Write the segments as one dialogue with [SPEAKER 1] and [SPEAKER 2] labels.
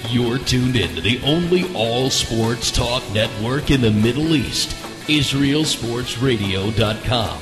[SPEAKER 1] You're tuned in to the only all-sports talk network in the Middle East, IsraelSportsRadio.com.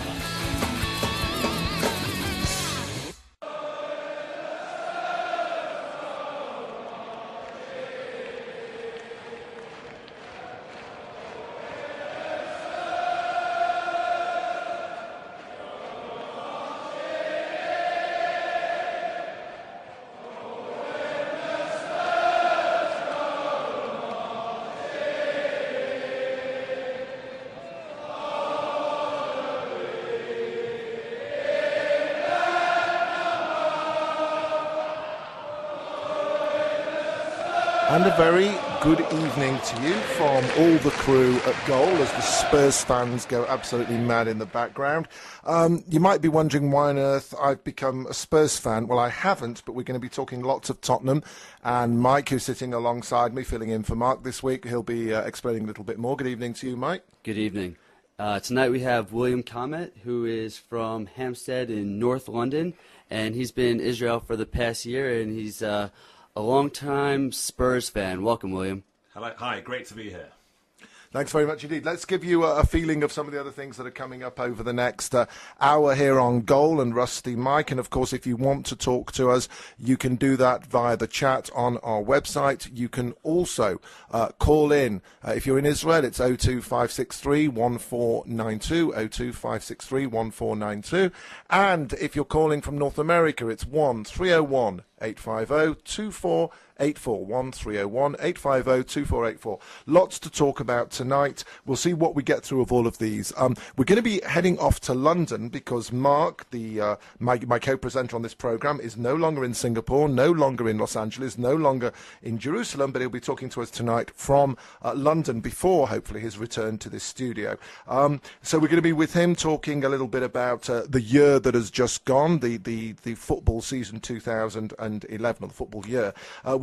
[SPEAKER 2] And a very good evening to you from all the crew at Goal as the Spurs fans go absolutely mad in the background. You might be wondering why on earth I've become a Spurs fan. Well, I haven't, but we're going to be talking lots of Tottenham. And Mike, who's sitting alongside me, filling in for Mark this week, he'll be explaining a little bit more. Good evening to you, Mike.
[SPEAKER 3] Good evening. Tonight we have William Comet, who is from Hampstead in North London, and he's been in Israel for the past year, and he's a long-time Spurs fan. Welcome, William.
[SPEAKER 4] Hello. Hi, great to be here.
[SPEAKER 2] Thanks very much indeed. Let's give you a feeling of some of the other things that are coming up over the next hour here on Goal and Rusty Mike. And, of course, if you want to talk to us, you can do that via the chat on our website. You can also call in. If you're in Israel, it's 02563-1492, 02563-1492. And if you're calling from North America, it's 1-301-850-2484, 1-301-850-2484. Lots to talk about tonight. We'll see what we get through of all of these. We're going to be heading off to London because Mark, my co-presenter on this program, is no longer in Singapore, no longer in Los Angeles, no longer in Jerusalem, but he'll be talking to us tonight from London before, hopefully, his return to this studio. So we're going to be with him talking a little bit about the year that has just gone, the football season 2011, or the football year.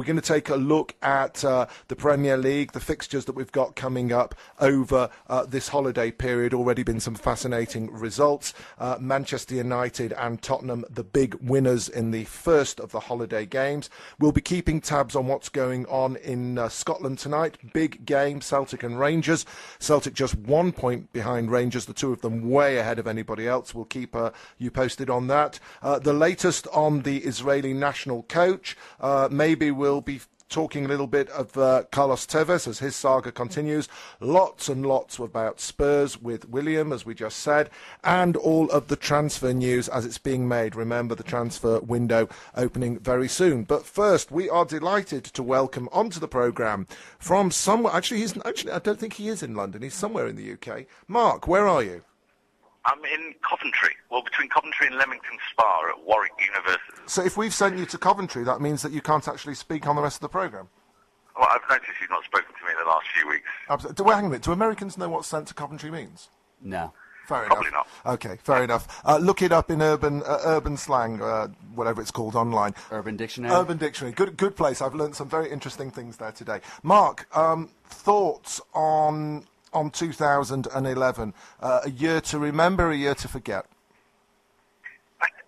[SPEAKER 2] We're going to take a look at the Premier League, the fixtures that we've got coming up over this holiday period. Already been some fascinating results. Manchester United and Tottenham, the big winners in the first of the holiday games. We'll be keeping tabs on what's going on in Scotland tonight. Big game, Celtic and Rangers. Celtic just 1 point behind Rangers, the two of them way ahead of anybody else. We'll keep you posted on that. The latest on the Israeli national coach. Maybe we'll be talking a little bit of Carlos Tevez as his saga continues. Lots and lots about Spurs with William, as we just said, and all of the transfer news as it's being made. Remember, the transfer window opening very soon. But first, we are delighted to welcome onto the programme from somewhere. Actually, I don't think he is in London. He's somewhere in the UK. Mark, where are you?
[SPEAKER 5] I'm in Coventry, between Coventry and Leamington Spa at Warwick University.
[SPEAKER 2] So if we've sent you to Coventry, that means that you can't actually speak on the rest of the programme?
[SPEAKER 5] Well, I've noticed you've not spoken to me in the last few weeks.
[SPEAKER 2] Absolutely. Hang on a minute. Do Americans know what sent to Coventry means?
[SPEAKER 3] No.
[SPEAKER 2] Fair
[SPEAKER 5] Probably
[SPEAKER 2] enough.
[SPEAKER 5] not.
[SPEAKER 2] Okay, fair enough. Look it up in urban slang, whatever it's called online.
[SPEAKER 3] Urban Dictionary?
[SPEAKER 2] Urban Dictionary. Good place. I've learned some very interesting things there today. Mark, thoughts on 2011, a year to remember, a year to forget?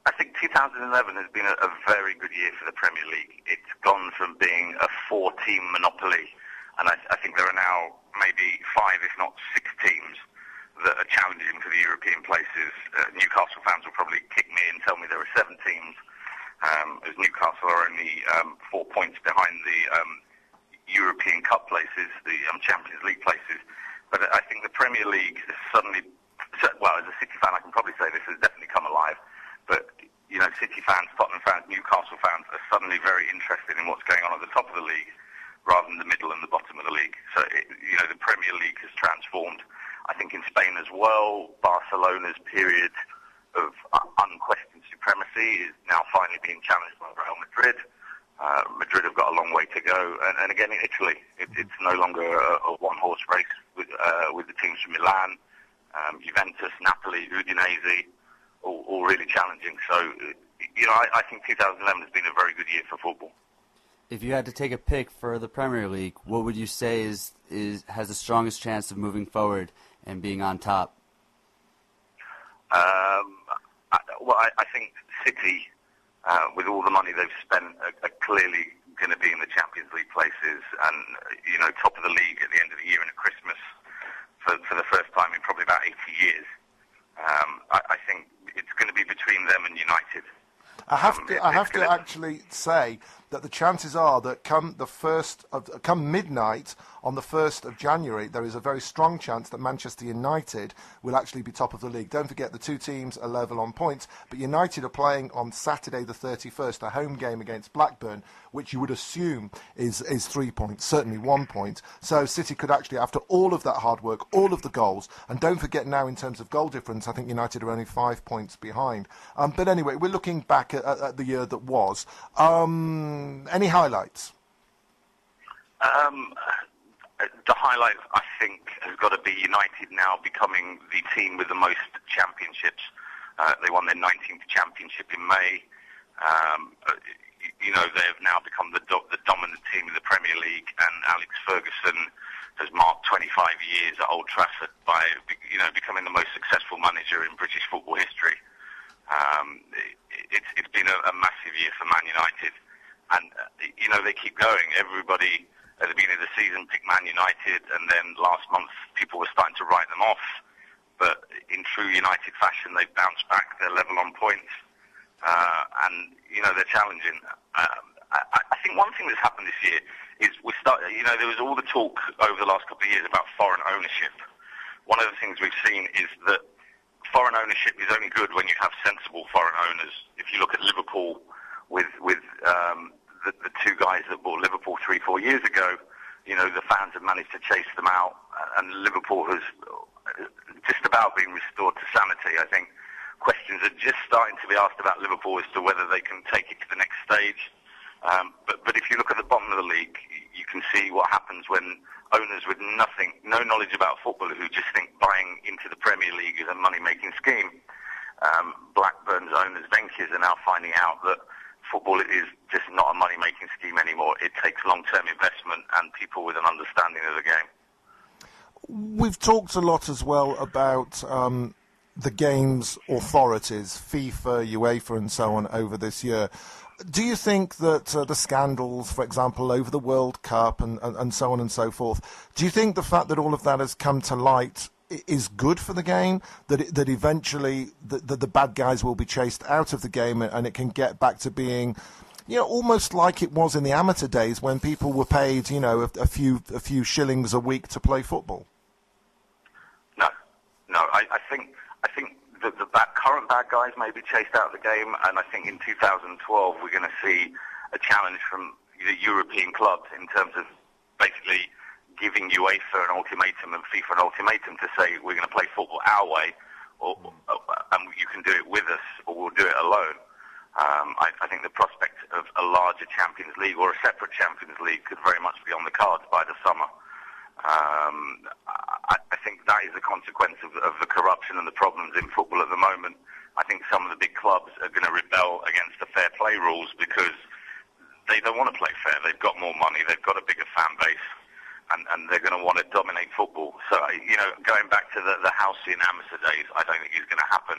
[SPEAKER 5] I think 2011 has been a very good year for the Premier League. It's gone from being a 4-team monopoly, and I think there are now maybe 5, if not 6 teams that are challenging for the European places. Newcastle fans will probably kick me and tell me there are 7 teams, as Newcastle are only 4 points behind the European Cup places, the Champions League places. But I think the Premier League has suddenly, well, as a City fan, I can probably say this has definitely come alive. But, City fans, Tottenham fans, Newcastle fans are suddenly very interested in what's going on at the top of the league rather than the middle and the bottom of the league. So, the Premier League has transformed. I think in Spain as well, Barcelona's period of unquestioned supremacy is now finally being challenged by Real Madrid. Madrid have got a long way to go, and again in Italy, it's no longer a one-horse race with the teams from Milan, Juventus, Napoli, Udinese, all really challenging. So, I think 2011 has been a very good year for football.
[SPEAKER 3] If you had to take a pick for the Premier League, what would you say has the strongest chance of moving forward and being on top?
[SPEAKER 5] I think City, with all the money they've spent, are clearly going to be in the Champions League places, and top of the league at the end of the year and at Christmas for the first time in probably about 80 years. I think it's going to be between them and United.
[SPEAKER 2] I have to actually say that the chances are that come midnight on the 1st of January, there is a very strong chance that Manchester United will actually be top of the league. Don't forget the two teams are level on points, but United are playing on Saturday the 31st, a home game against Blackburn, which you would assume is 3 points, certainly 1 point. So City could actually, after all of that hard work, all of the goals, and don't forget now in terms of goal difference, I think United are only 5 points behind. But anyway, we're looking back at the year that was. Any highlights?
[SPEAKER 5] The highlight, I think, has got to be United now becoming the team with the most championships. They won their 19th championship in May. They've now become the dominant team in the Premier League, and Alex Ferguson has marked 25 years at Old Trafford by, becoming the most successful manager in British football history. It's been a massive year for Man United, and they keep going. Everybody at the beginning of the season picked Man United, and then last month people were starting to write them off. But in true United fashion, they've bounced back. They're level on points, and they're challenging. I think one thing that's happened this year is there was all the talk over the last couple of years about foreign ownership. One of the things we've seen is that foreign ownership is only good when you have sensible foreign owners. If you look at Liverpool with the two guys that bought Liverpool 3-4 years ago, the fans have managed to chase them out, and Liverpool has just about been restored to sanity. I think questions are just starting to be asked about Liverpool as to whether they can take it to the next stage. But if you look at the bottom of the league, you can see what happens when owners with no knowledge about football, who just think buying into the Premier League is a money-making scheme. Blackburn's owners, Venkis, are now finding out that football is just not a money-making scheme anymore. It takes long-term investment and people with an understanding of the game.
[SPEAKER 2] We've talked a lot as well about the game's authorities, FIFA, UEFA and so on, over this year. Do you think that the scandals, for example, over the World Cup and so on and so forth, do you think the fact that all of that has come to light is good for the game, that eventually the bad guys will be chased out of the game and it can get back to being, almost like it was in the amateur days when people were paid, a few shillings a week to play football?
[SPEAKER 5] No. I think the current bad guys may be chased out of the game, and I think in 2012 we're going to see a challenge from the European clubs in terms of basically giving UEFA an ultimatum and FIFA an ultimatum to say we're going to play football our way, and you can do it with us, or we'll do it alone. I think the prospect of a larger Champions League or a separate Champions League could very much be on the cards by the summer. I think that is a consequence of the corruption and the problems in football at the moment. I think some of the big clubs are going to rebel against the fair play rules because they don't want to play fair. They've got more money, they've got a bigger fan base, and they're going to want to dominate football. So, going back to the halcyon amateur days, I don't think it's going to happen.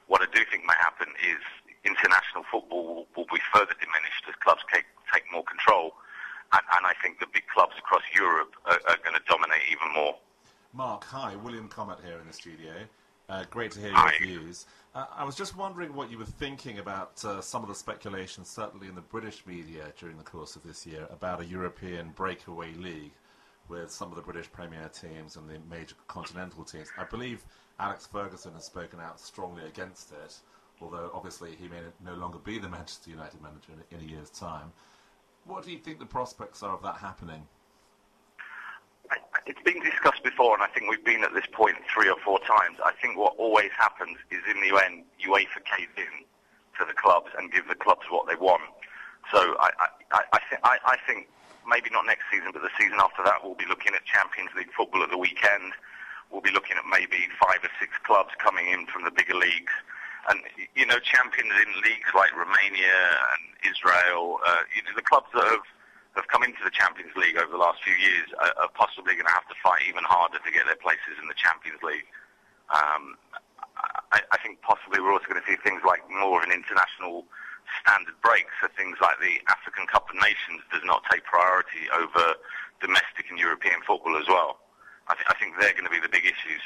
[SPEAKER 5] What I do think may happen is international football will be further diminished as clubs take more control. And I think the big clubs across Europe are going to dominate even more.
[SPEAKER 4] Mark, hi. William Comet here in the studio. Great to hear
[SPEAKER 5] Hi.
[SPEAKER 4] your views. I was just wondering what you were thinking about some of the speculation, certainly in the British media during the course of this year, about a European breakaway league with some of the British Premier teams and the major continental teams. I believe Alex Ferguson has spoken out strongly against it, although obviously he may no longer be the Manchester United manager in a year's time. What do you think the prospects are of that happening?
[SPEAKER 5] It's been discussed before, and I think we've been at this point 3 or 4 times. I think what always happens is, in the end, UEFA caves in to the clubs and give the clubs what they want. So I think maybe not next season, but the season after that, we'll be looking at Champions League football at the weekend. We'll be looking at maybe 5 or 6 clubs coming in from the bigger leagues. And, champions in leagues like Romania and Israel, the clubs that have come into the Champions League over the last few years are possibly going to have to fight even harder to get their places in the Champions League. I think possibly we're also going to see things like more of an international standard breaks, so things like the African Cup of Nations does not take priority over domestic and European football as well. I think they're going to be the big issues.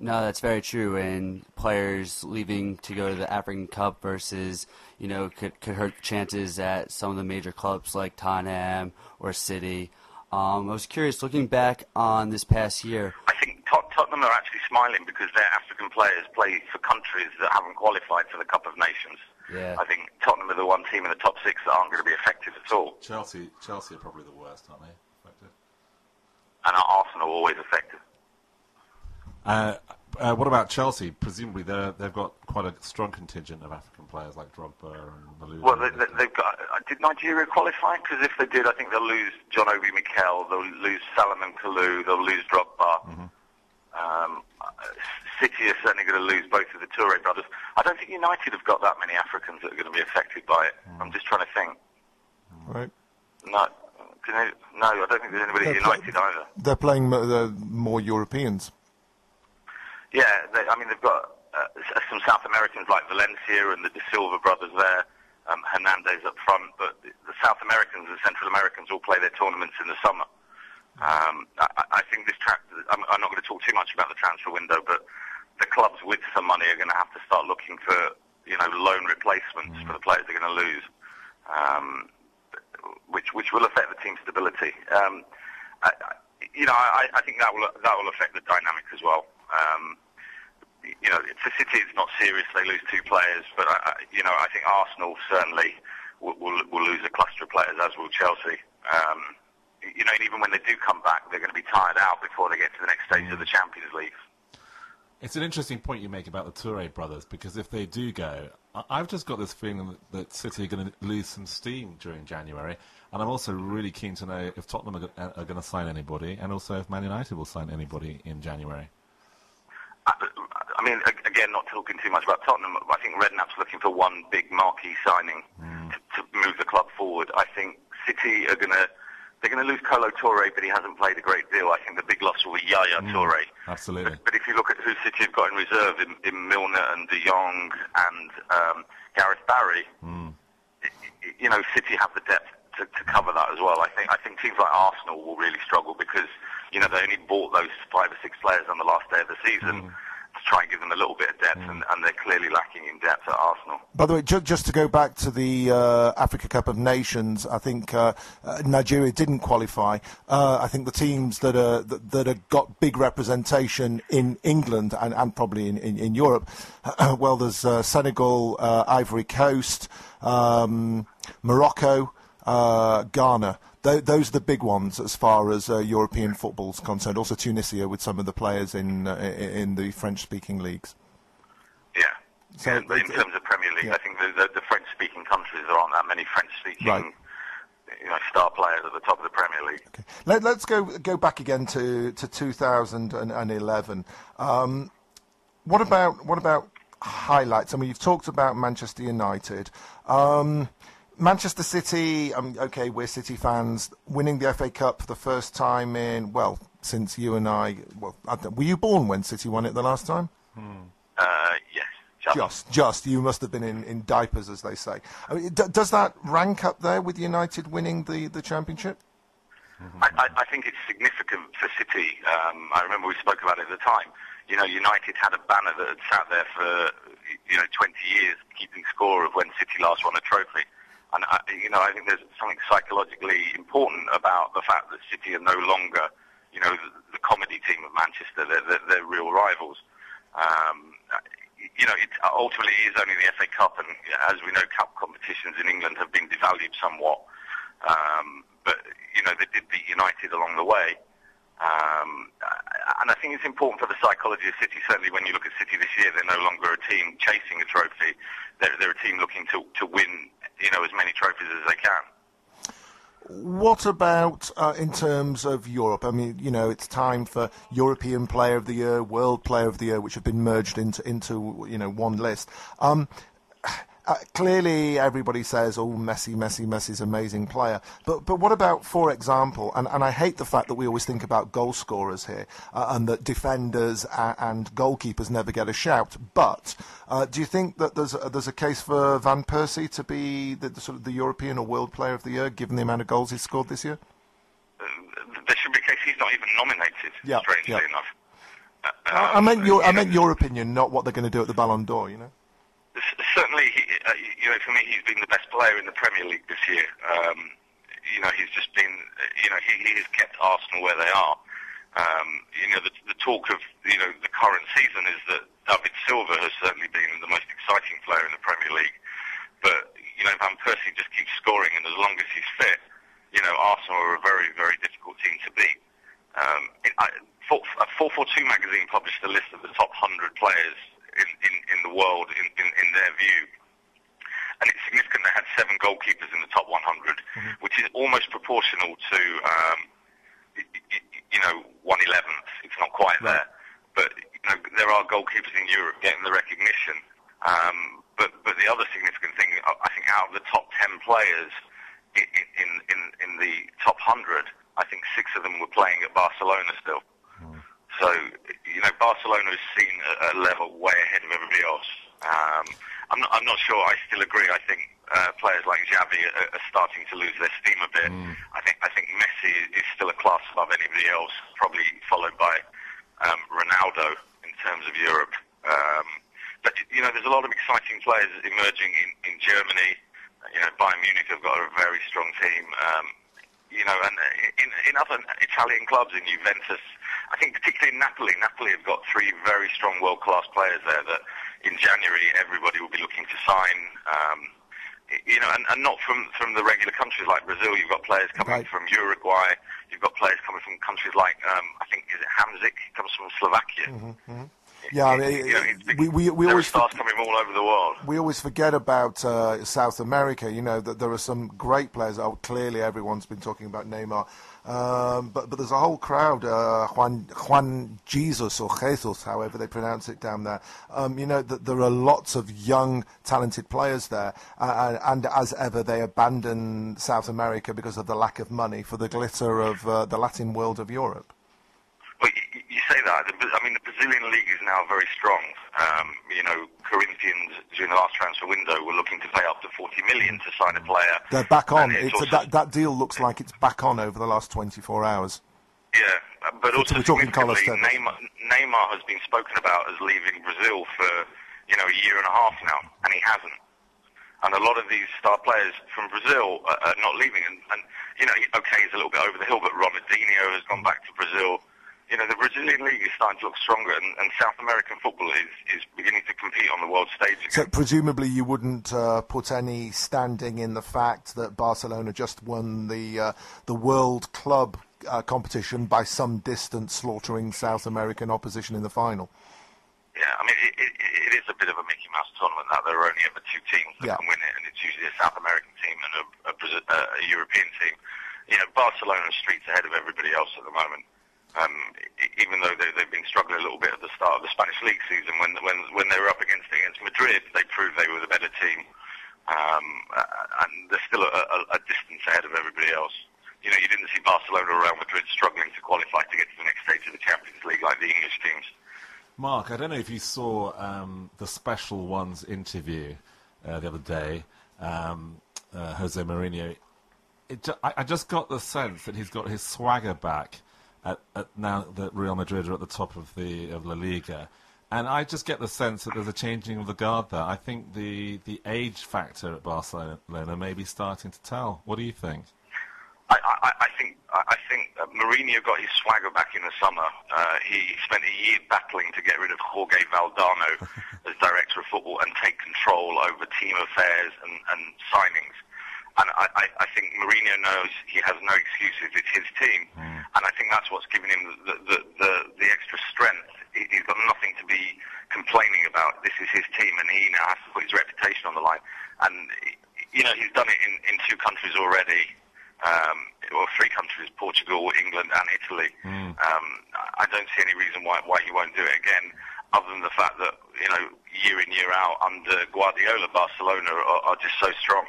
[SPEAKER 3] No, that's very true. And players leaving to go to the African Cup versus, could hurt chances at some of the major clubs like Tottenham or City. I was curious, looking back on this past year.
[SPEAKER 5] I think Tottenham are actually smiling because their African players play for countries that haven't qualified for the Cup of Nations.
[SPEAKER 3] Yeah.
[SPEAKER 5] I think Tottenham are the one team in the top 6 that aren't going to be affected at all.
[SPEAKER 4] Chelsea are probably the worst, aren't they? Affected.
[SPEAKER 5] And Arsenal are always affected.
[SPEAKER 4] What about Chelsea? Presumably they've got quite a strong contingent of African players like Drogba and Malou.
[SPEAKER 5] Well, they've got. Did Nigeria qualify? Because if they did, I think they'll lose John Obi Mikel, they'll lose Salomon Kalou, they'll lose Drogba. Mm-hmm. City are certainly going to lose both of the Toure brothers. I don't think United have got that many Africans that are going to be affected by it. I'm just trying to think.
[SPEAKER 2] Right.
[SPEAKER 5] No, I don't think there's anybody at United either.
[SPEAKER 2] They're playing more Europeans.
[SPEAKER 5] Yeah, they've got some South Americans like Valencia and the De Silva brothers there, Hernandez up front, but the South Americans and Central Americans all play their tournaments in the summer. I think I'm not going to talk too much about the transfer window, but the clubs with some money are going to have to start looking for, loan replacements for the players they're going to lose, which will affect the team stability. I think that will affect the dynamic as well. For City it's not serious, they lose 2 players, but I think Arsenal certainly will lose a cluster of players, as will Chelsea. And even when they do come back, they're going to be tired out before they get to the next stage of the Champions League.
[SPEAKER 4] It's an interesting point you make about the Toure brothers, because if they do go, I've just got this feeling that City are going to lose some steam during January, and I'm also really keen to know if Tottenham are going to sign anybody, and also if Man United will sign anybody in January.
[SPEAKER 5] Again, not talking too much about Tottenham, I think Redknapp's looking for one big marquee signing to move the club forward. I think City are going to lose Kolo Toure, but he hasn't played a great deal. I think the big loss will be Yaya Toure.
[SPEAKER 4] Absolutely.
[SPEAKER 5] But if you look at who City have got in reserve in Milner and De Jong and Gareth Barry, City have the depth to cover that as well. I think teams like Arsenal will really struggle because they only bought those 5 or 6 players on the last day of the season to try and give them a little bit of depth, and they're clearly lacking in depth at Arsenal.
[SPEAKER 2] By the way, just to go back to the Africa Cup of Nations, I think Nigeria didn't qualify. I think the teams that have got big representation in England and probably in Europe, there's Senegal, Ivory Coast, Morocco, Ghana. Those are the big ones as far as European football's concerned. Also Tunisia with some of the players in the French-speaking leagues.
[SPEAKER 5] Yeah. So in terms of Premier League, I think the French-speaking countries, there aren't that many French-speaking star players at the top of the Premier League.
[SPEAKER 2] Okay. Let's go back again to 2011. What about highlights? I mean, you've talked about Manchester United. Manchester City, we're City fans, winning the FA Cup for the first time since you and I, were you born when City won it the last time?
[SPEAKER 5] Yes.
[SPEAKER 2] Just. You must have been in diapers, as they say. I mean, does that rank up there with United winning the championship?
[SPEAKER 5] I think it's significant for City. I remember we spoke about it at the time. United had a banner that had sat there for 20 years, keeping score of when City last won a trophy. And I think there's something psychologically important about the fact that City are no longer, the comedy team of Manchester. They're real rivals. It ultimately is only the FA Cup, and as we know, cup competitions in England have been devalued somewhat. But they did beat United along the way. And I think it's important for the psychology of City. Certainly, when you look at City this year, they're no longer a team chasing a trophy. They're a team looking to win, as many trophies as they can.
[SPEAKER 2] What about in terms of Europe? I mean, it's time for European Player of the Year, World Player of the Year, which have been merged into one list. Clearly, everybody says, "Oh, Messi's an amazing player." But what about, for example, and I hate the fact that we always think about goal scorers here, and that defenders and goalkeepers never get a shout. But do you think that there's a case for Van Persie to be the sort of the European or World Player of the Year, given the amount of goals he's scored this year?
[SPEAKER 5] There should be a case he's not even nominated. Strangely enough.
[SPEAKER 2] I meant your opinion, not what they're going to do at the Ballon d'Or.
[SPEAKER 5] Certainly, for me, he's been the best player in the Premier League this year. He's just been, he has kept Arsenal where they are. The talk of, the current season is that David Silva has certainly been the most exciting player in the Premier League. But, Van Persie just keeps scoring, and as long as he's fit, Arsenal are a very, very difficult team to beat. 442 magazine published a list of the top 100 players in the world in their view, and it's significant. They had 7 goalkeepers in the top 100, which is almost proportional to 1/11th. It's not quite there, but there are goalkeepers in Europe getting the recognition. But the other significant thing, I think, out of the top 10 players in the top 100, I think 6 of them were playing at Barcelona still. So, Barcelona is seen at a level way ahead of everybody else. I'm not sure I still agree. I think players like Xavi are starting to lose their steam a bit. I think Messi is still a class above anybody else, probably followed by Ronaldo in terms of Europe. But, there's a lot of exciting players emerging in Germany. Bayern Munich have got a very strong team. And in other Italian clubs, in Juventus, I think particularly in Napoli have got 3 very strong world-class players there that in January everybody will be looking to sign. And not from the regular countries like Brazil. You've got players coming from Uruguay. You've got players coming from countries like, I think, is it Hamzik? He comes from Slovakia.
[SPEAKER 2] Yeah, we always
[SPEAKER 5] stars coming from all over the world.
[SPEAKER 2] We always forget about South America. That there are some great players. Clearly everyone's been talking about Neymar, but there's a whole crowd. Juan Jesus or Jesus, however they pronounce it down there. That there are lots of young, talented players there, and as ever they abandon South America because of the lack of money for the glitter of the Latin world of Europe.
[SPEAKER 5] Well, you say that. I mean, the Brazilian league is now very strong. Corinthians, during the last transfer window, were looking to pay up to 40 million to sign a player.
[SPEAKER 2] They're back on. That deal looks like it's back on over the last 24 hours.
[SPEAKER 5] Yeah, but also
[SPEAKER 2] we're talking
[SPEAKER 5] Neymar has been spoken about as leaving Brazil for, a year and a half now, and he hasn't. And a lot of these star players from Brazil are not leaving. And okay, he's a little bit over the hill, but Ronaldinho has gone back to Brazil. The Brazilian league is starting to look stronger, and South American football is beginning to compete on the world stage again.
[SPEAKER 2] So presumably you wouldn't put any standing in the fact that Barcelona just won the World Club competition by some distance, slaughtering South American opposition in the final.
[SPEAKER 5] Yeah, I mean, it is a bit of a Mickey Mouse tournament now. There are only ever 2 teams that can win it, and it's usually a South American team and a European team. Barcelona streets ahead of everybody else at the moment. Even though they've been struggling a little bit at the start of the Spanish league season, when they were up against Madrid, they proved they were the better team, and they're still a distance ahead of everybody else. You didn't see Barcelona or Real Madrid struggling to qualify to get to the next stage of the Champions League like the English teams.
[SPEAKER 4] Mark, I don't know if you saw the Special Ones interview the other day, Jose Mourinho. I just got the sense that he's got his swagger back. Now that Real Madrid are at the top of La Liga, and I just get the sense that there's a changing of the guard there. I think the age factor at Barcelona may be starting to tell. What do you think?
[SPEAKER 5] I think Mourinho got his swagger back in the summer. He spent a year battling to get rid of Jorge Valdano as director of football and take control over team affairs and signings. And I think Mourinho knows he has no excuses. It's his team. And I think that's what's given him the extra strength. He's got nothing to be complaining about. This is his team, and he now has to put his reputation on the line. And, he's done it in 2 countries already, or 3 countries, Portugal, England, and Italy. I don't see any reason why he won't do it again. other than the fact that, year in, year out, under Guardiola, Barcelona are just so strong.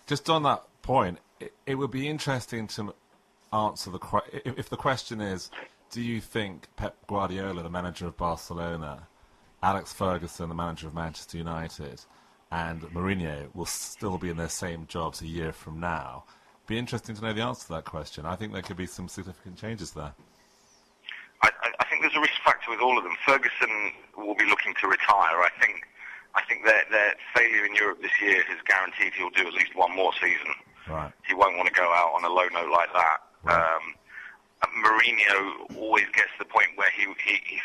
[SPEAKER 4] Just on that point, it would be interesting to answer if the question is, do you think Pep Guardiola, the manager of Barcelona, Alex Ferguson, the manager of Manchester United, and Mourinho will still be in their same jobs a year from now? Be interesting to know the answer to that question. I think there could be some significant changes there.
[SPEAKER 5] I think there's a risk factor with all of them. Ferguson will be looking to retire. I think their failure in Europe this year has guaranteed he'll do at least one more season.
[SPEAKER 4] Right.
[SPEAKER 5] He won't want to go out on a low note like that.
[SPEAKER 4] Right.
[SPEAKER 5] Mourinho always gets to the point where he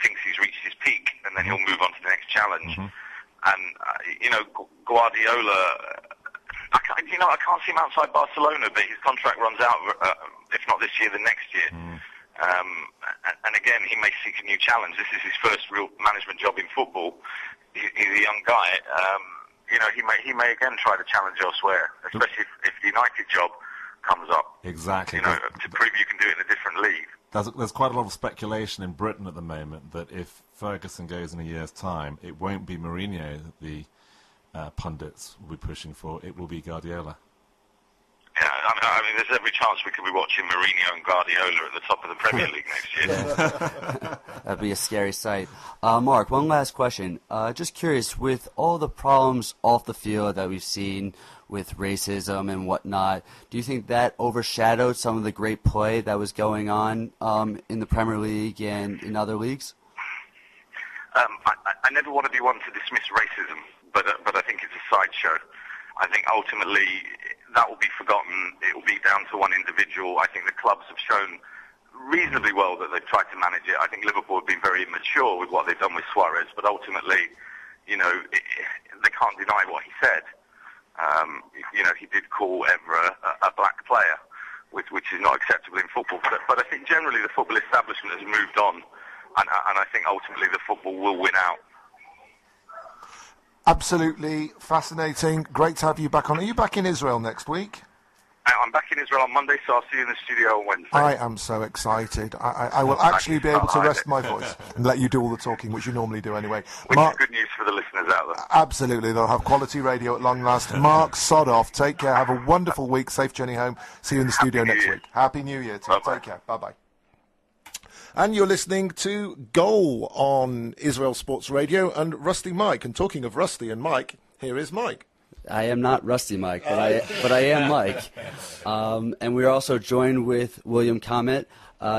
[SPEAKER 5] thinks he's reached his peak, and then he'll move on to the next challenge. And Guardiola, I can't see him outside Barcelona, but his contract runs out, if not this year, then next year. And again, he may seek a new challenge. This is his first real management job in football. He's a young guy. He may again try to challenge elsewhere, especially if the United job comes up.
[SPEAKER 4] Exactly.
[SPEAKER 5] To prove you can do it in a different league.
[SPEAKER 4] There's quite a lot of speculation in Britain at the moment that if Ferguson goes in a year's time, it won't be Mourinho that the pundits will be pushing for. It will be Guardiola.
[SPEAKER 5] Yeah, I mean, there's every chance we could be watching Mourinho and Guardiola at the top of the Premier League next year.
[SPEAKER 3] That'd be a scary sight. Mark, one last question. Just curious, with all the problems off the field that we've seen with racism and whatnot, do you think that overshadowed some of the great play that was going on in the Premier League and in other leagues?
[SPEAKER 5] I never want to be one to dismiss racism, but I think it's a sideshow. I think ultimately that will be forgotten. It will be down to one individual. I think the clubs have shown reasonably well that they've tried to manage it. I think Liverpool have been very immature with what they've done with Suarez, but ultimately, they can't deny what he said. He did call Evra a black player, which is not acceptable in football. But I think generally the football establishment has moved on, and I think ultimately the football will win out.
[SPEAKER 2] Absolutely fascinating. Great to have you back on. Are you back in Israel next week?
[SPEAKER 5] I'm back in Israel on Monday, so I'll see you in the studio on Wednesday.
[SPEAKER 2] I am so excited. I will actually be able to rest my voice and let you do all the talking, which you normally do anyway.
[SPEAKER 5] Which is good news for the listeners out there.
[SPEAKER 2] Absolutely. They'll have quality radio at long last. Mark, sod off. Take care. Have a wonderful week. Safe journey home. See you in the studio next week. Happy New Year to you. Take care. Bye-bye. And you're listening to Goal on Israel Sports Radio and Rusty Mike. And talking of Rusty and Mike, here is Mike.
[SPEAKER 3] I am not Rusty Mike, but I am Mike. And we're also joined with William Comet.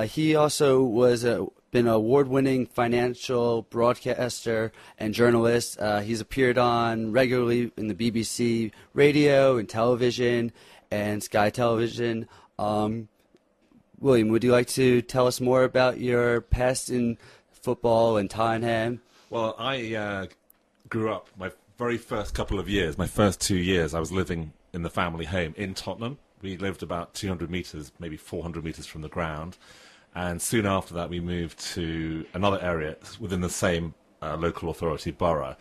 [SPEAKER 3] He also been an award-winning financial broadcaster and journalist. He's appeared on regularly in the BBC radio and television and Sky Television. William, would you like to tell us more about your past in football and Tottenham?
[SPEAKER 4] Well, I grew up, my very first couple of years, my first 2 years, I was living in the family home in Tottenham. We lived about 200 metres, maybe 400 metres from the ground. And soon after that, we moved to another area within the same local authority borough.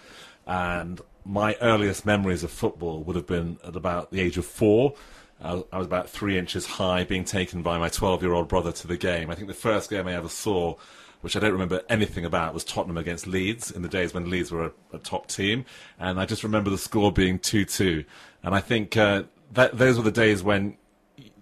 [SPEAKER 4] And my earliest memories of football would have been at about the age of 4. I was about 3 inches high, being taken by my 12-year-old brother to the game. I think the first game I ever saw, which I don't remember anything about, was Tottenham against Leeds in the days when Leeds were a top team. And I just remember the score being 2-2. And I think those were the days when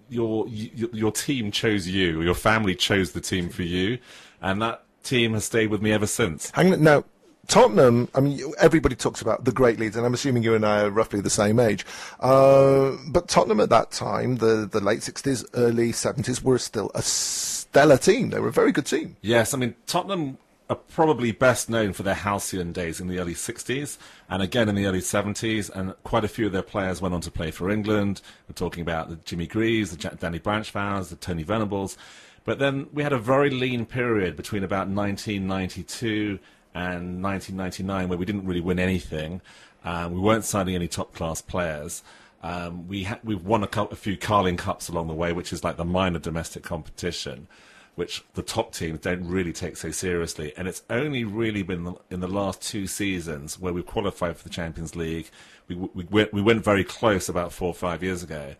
[SPEAKER 4] your team chose you, or your family chose the team for you. And that team has stayed with me ever since.
[SPEAKER 2] Now, Tottenham, I mean, everybody talks about the great Leeds, and I'm assuming you and I are roughly the same age. But Tottenham at that time, the late 60s, early 70s, were still a stellar team. They were a very good team.
[SPEAKER 4] Yes, I mean, Tottenham are probably best known for their halcyon days in the early 60s, and again in the early 70s, and quite a few of their players went on to play for England. We're talking about the Jimmy Greaves, the Danny Branchflows, the Tony Venables. But then we had a very lean period between about 1992 and 1999 where we didn't really win anything. We weren't signing any top-class players. We've won a few Carling Cups along the way, which is like the minor domestic competition, which the top teams don't really take so seriously. And it's only really been in the last 2 seasons where we've qualified for the Champions League. We went very close about 4 or 5 years ago.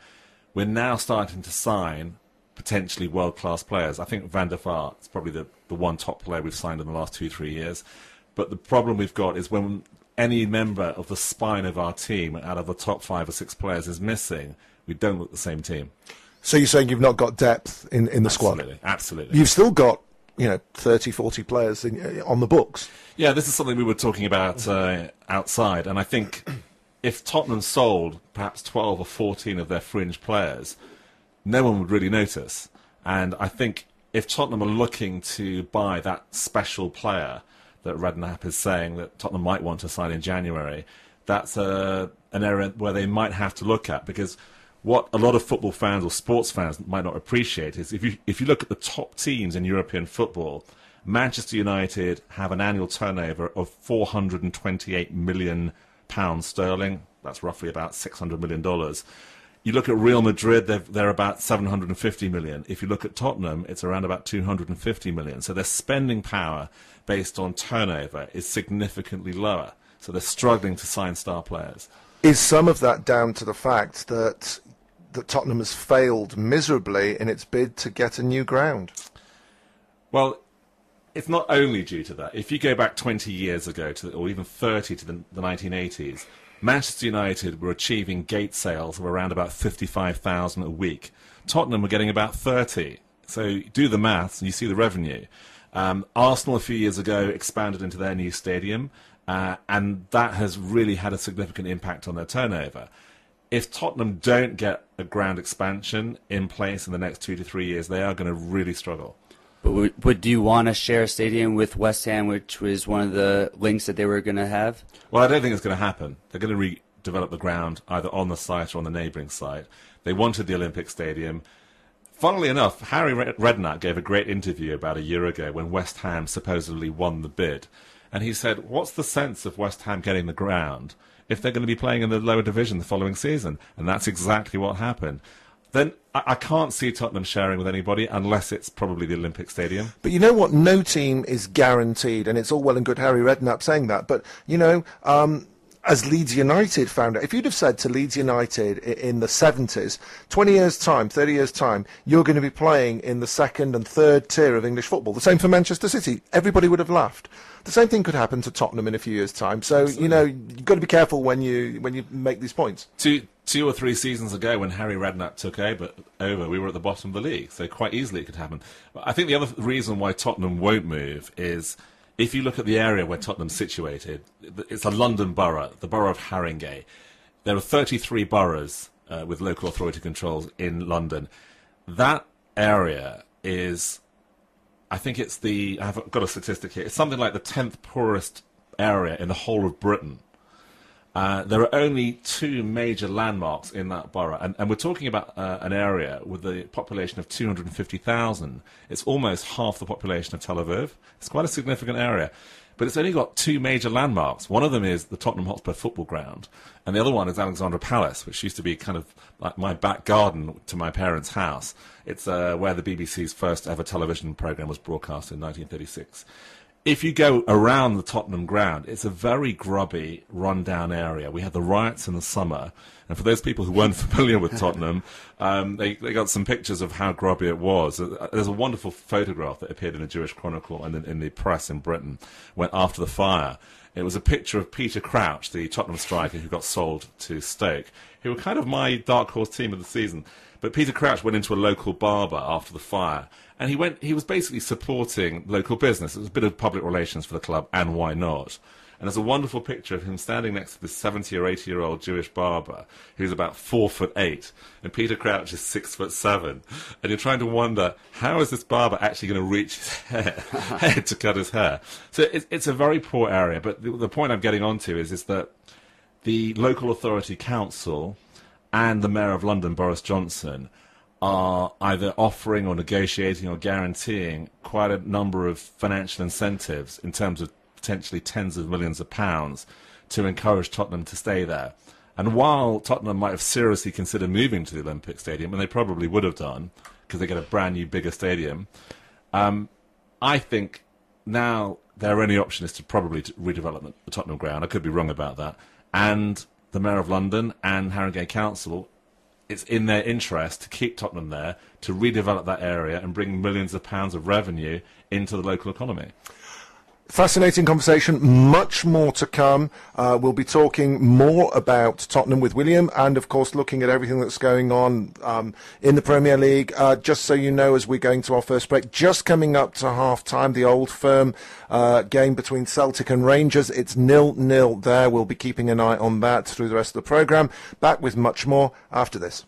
[SPEAKER 4] We're now starting to sign potentially world-class players. I think Van der Vaart is probably the one top player we've signed in the last 2-3 years. But the problem we've got is when any member of the spine of our team out of the top 5 or 6 players is missing, we don't look the same team.
[SPEAKER 2] So you're saying you've not got depth in the squad?
[SPEAKER 4] Absolutely.
[SPEAKER 2] You've still got 30, 40 players on the books.
[SPEAKER 4] Yeah, this is something we were talking about outside, and I think if Tottenham sold perhaps 12 or 14 of their fringe players, no one would really notice. And I think if Tottenham are looking to buy that special player that Redknapp is saying that Tottenham might want to sign in January, that's an area where they might have to look at, because what a lot of football fans or sports fans might not appreciate is if you look at the top teams in European football, Manchester United have an annual turnover of £428 million sterling. That's roughly about $600 million. You look at Real Madrid, they're about 750 million. If you look at Tottenham, it's around about 250 million. So their spending power based on turnover is significantly lower. So they're struggling to sign star players.
[SPEAKER 2] Is some of that down to the fact that Tottenham has failed miserably in its bid to get a new ground?
[SPEAKER 4] Well, it's not only due to that. If you go back 20 years ago, or even 30 to the 1980s, Manchester United were achieving gate sales of around about 55,000 a week. Tottenham were getting about 30. So do the maths and you see the revenue. Arsenal a few years ago expanded into their new stadium, and that has really had a significant impact on their turnover. If Tottenham don't get a ground expansion in place in the next 2 to 3 years, they are going to really struggle.
[SPEAKER 3] But do you want to share a stadium with West Ham, which was one of the links that they were going to have?
[SPEAKER 4] Well, I don't think it's going to happen. They're going to redevelop the ground either on the site or on the neighbouring site. They wanted the Olympic Stadium. Funnily enough, Harry Redknapp gave a great interview about a year ago when West Ham supposedly won the bid. And he said, what's the sense of West Ham getting the ground if they're going to be playing in the lower division the following season? And that's exactly what happened. Then I can't see Tottenham sharing with anybody unless it's probably the Olympic Stadium.
[SPEAKER 2] But you know what? No team is guaranteed, and it's all well and good Harry Redknapp saying that. But, as Leeds United found out, if you'd have said to Leeds United in the 70s, 20 years' time, 30 years' time, you're going to be playing in the second and third tier of English football, the same for Manchester City, everybody would have laughed. The same thing could happen to Tottenham in a few years' time. So, you've got to be careful when you make these points.
[SPEAKER 4] Two or 3 seasons ago, when Harry Redknapp took over, we were at the bottom of the league, so quite easily it could happen. But I think the other reason why Tottenham won't move is, if you look at the area where Tottenham's situated, it's a London borough, the borough of Haringey. There are 33 boroughs with local authority controls in London. That area is, I've got a statistic here, it's something like the 10th poorest area in the whole of Britain. There are only 2 major landmarks in that borough, and we're talking about an area with a population of 250,000. It's almost half the population of Tel Aviv. It's quite a significant area, but it's only got 2 major landmarks. One of them is the Tottenham Hotspur football ground, and the other one is Alexandra Palace, which used to be kind of like my back garden to my parents' house. It's where the BBC's first ever television programme was broadcast in 1936. If you go around the Tottenham ground, it's a very grubby, run-down area. We had the riots in the summer, and for those people who weren't familiar with Tottenham, they got some pictures of how grubby it was. There's a wonderful photograph that appeared in the Jewish Chronicle and in the press in Britain after the fire. It was a picture of Peter Crouch, the Tottenham striker who got sold to Stoke, who were kind of my dark horse team of the season. But Peter Crouch went into a local barber after the fire, and he was basically supporting local business. It was a bit of public relations for the club, and why not? And there's a wonderful picture of him standing next to this 70 or 80-year-old Jewish barber who's about 4'8", and Peter Crouch is 6'7", and you're trying to wonder, how is this barber actually going to reach his head to cut his hair? So it's a very poor area, but the point I'm getting onto is that the local authority council and the Mayor of London, Boris Johnson, are either offering or negotiating or guaranteeing quite a number of financial incentives in terms of potentially tens of millions of pounds to encourage Tottenham to stay there. And while Tottenham might have seriously considered moving to the Olympic Stadium, and they probably would have done, because they get a brand new, bigger stadium, I think now their only option is to probably redevelop the Tottenham ground. I could be wrong about that. And the Mayor of London and Haringey Council, it's in their interest to keep Tottenham there, to redevelop that area and bring millions of pounds of revenue into the local economy.
[SPEAKER 2] Fascinating conversation, much more to come. We'll be talking more about Tottenham with William and, of course, looking at everything that's going on in the Premier League. Just so you know, as we're going to our first break, just coming up to half-time, the Old Firm game between Celtic and Rangers. It's 0-0 there. We'll be keeping an eye on that through the rest of the programme. Back with much more after this.